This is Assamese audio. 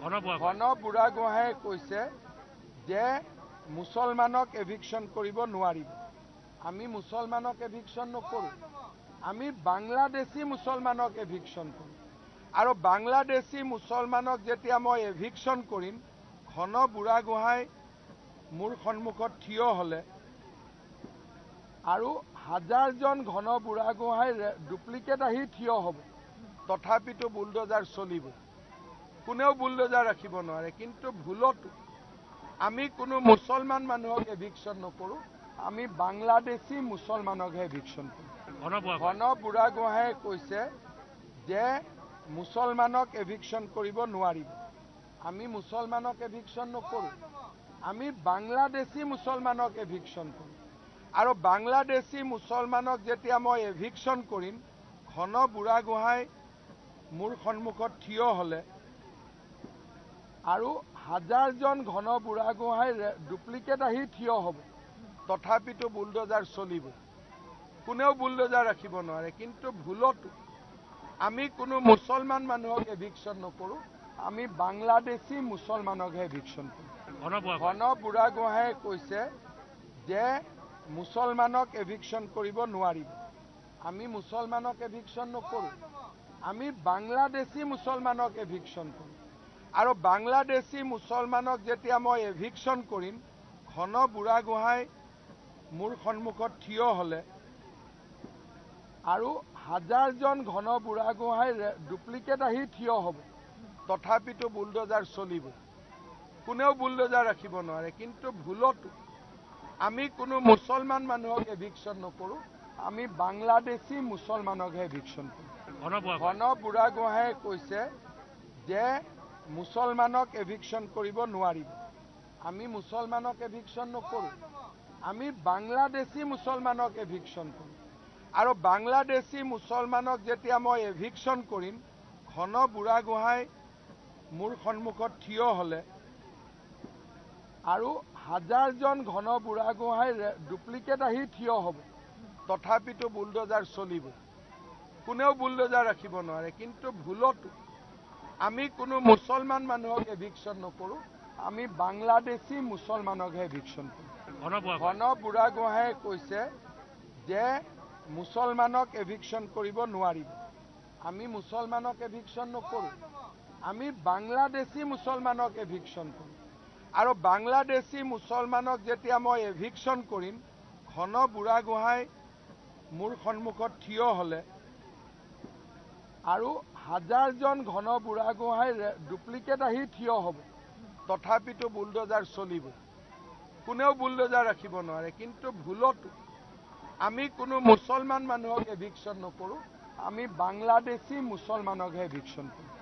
ঘন বুঢ়াগোহাঁয়ে কৈছে যে মুছলমানক এভিকশ্যন কৰিব নোৱাৰিব। আমি মুছলমানক এভিকশ্যন নকৰোঁ, আমি বাংলাদেশী মুছলমানক এভিকশ্যন কৰোঁ। আৰু বাংলাদেশী মুছলমানক যেতিয়া মই এভিকশ্যন কৰিম, ঘন বুঢ়াগোহাঁই মোৰ সন্মুখত থিয় হ'লে আৰু হাজাৰজন ঘন বুঢ়াগোহাঁই ডুপ্লিকেট আহি থিয় হ'ব, তথাপিতো বুলডোজাৰ চলিব। কোনেও বুলডোজাৰ ৰাখিব নোৱাৰে। কিন্তু ভুলতো আমি কোনো মুছলমান মানুহক এভিকশ্যন নকৰোঁ, আমি বাংলাদেশী মুছলমানকহে এভিকশ্যন কৰোঁ। ঘন বুঢ়াগোহাঁয়ে কৈছে যে মুছলমানক এভিকশ্যন কৰিব নোৱাৰিব। আমি মুছলমানক এভিকশ্যন নকৰোঁ, আমি বাংলাদেশী মুছলমানক এভিকশ্যন কৰোঁ। আৰু বাংলাদেশী মুছলমানক যেতিয়া মই এভিকশ্যন কৰিম, ঘন বুঢ়াগোহাঁই মোৰ সন্মুখত থিয় হ'লে আৰু হাজাৰজন ঘন বুঢ়াগোহাঁই ডুপ্লিকেট আহি থিয় হ'ব, তথাপিতো বুলডোজাৰ চলিব। কোনেও বুলডোজাৰ ৰাখিব নোৱাৰে। কিন্তু ভুলতো আমি কোনো মুছলমান মানুহক এভিকশ্যন নকৰোঁ, আমি বাংলাদেশী মুছলমানকহে এভিকশ্যন কৰোঁ। ঘন বুঢ়াগোহাঁয়ে কৈছে যে মুছলমানক এভিকশ্যন কৰিব নোৱাৰিব। আমি মুছলমানক এভিকশ্যন নকৰোঁ, আমি বাংলাদেশী মুছলমানক এভিকশ্যন কৰোঁ। আৰু বাংলাদেশী মুছলমানক যেতিয়া মই এভিকশ্যন কৰিম, ঘন বুঢ়াগোহাঁই মোৰ সন্মুখত থিয় হ'লে আৰু হাজাৰজন ঘন বুঢ়াগোহাঁই ডুপ্লিকেট আহি থিয় হ'ব, তথাপিতো বুলডোজাৰ চলিব। কোনেও বুলডোজাৰ ৰাখিব নোৱাৰে। কিন্তু ভুলতো আমি কোনো মুছলমান মানুহক এভিকশ্যন নকৰোঁ, আমি বাংলাদেশী মুছলমানকহে এভিকশ্যন কৰোঁ। ঘন বুঢ়াগোহাঁয়ে কৈছে যে মুছলমানক এভিকশ্যন কৰিব নোৱাৰিব। আমি মুছলমানক এভিকশ্যন নকৰোঁ, আমি বাংলাদেশী মুছলমানক এভিকশ্যন কৰোঁ। আৰু বাংলাদেশী মুছলমানক যেতিয়া মই এভিকশ্যন কৰিম, ঘন বুঢ়াগোহাঁই মোৰ সন্মুখত থিয় হ'লে আৰু হাজাৰজন ঘন বুঢ়াগোহাঁই ডুপ্লিকেট আহি থিয় হ'ব, তথাপিতো বুলডোজাৰ চলিব। কোনেও বুলডোজাৰ ৰাখিব নোৱাৰে। কিন্তু ভুলতো আমি কোনো মুছলমান মানুহক এভিকশ্যন নকৰোঁ, আমি বাংলাদেশী মুছলমানকহে এভিকশ্যন কৰোঁ। ঘন বুঢ়াগোহাঁয়ে কৈছে যে মুছলমানক এভিকশ্যন কৰিব নোৱাৰিব। আমি মুছলমানক এভিকশ্যন নকৰোঁ, আমি বাংলাদেশী মুছলমানক এভিকশ্যন কৰোঁ। আৰু বাংলাদেশী মুছলমানক যেতিয়া মই এভিকশ্যন কৰিম, ঘন বুঢ়াগোহাঁই মোৰ সন্মুখত থিয় হ'লে আৰু হাজাৰজন ঘন বুঢ়াগোহাঁই ডুপ্লিকেট আহি থিয় হ'ব, তথাপিতো বুলডোজাৰ চলিব। কোনেও বুলডোজাৰ ৰাখিব নোৱাৰে। কিন্তু ভুলতো আমি কোনো মুছলমান মানুহক এভিকশ্যন নকৰোঁ, আমি বাংলাদেশী মুছলমানকহে এভিকশ্যন কৰোঁ।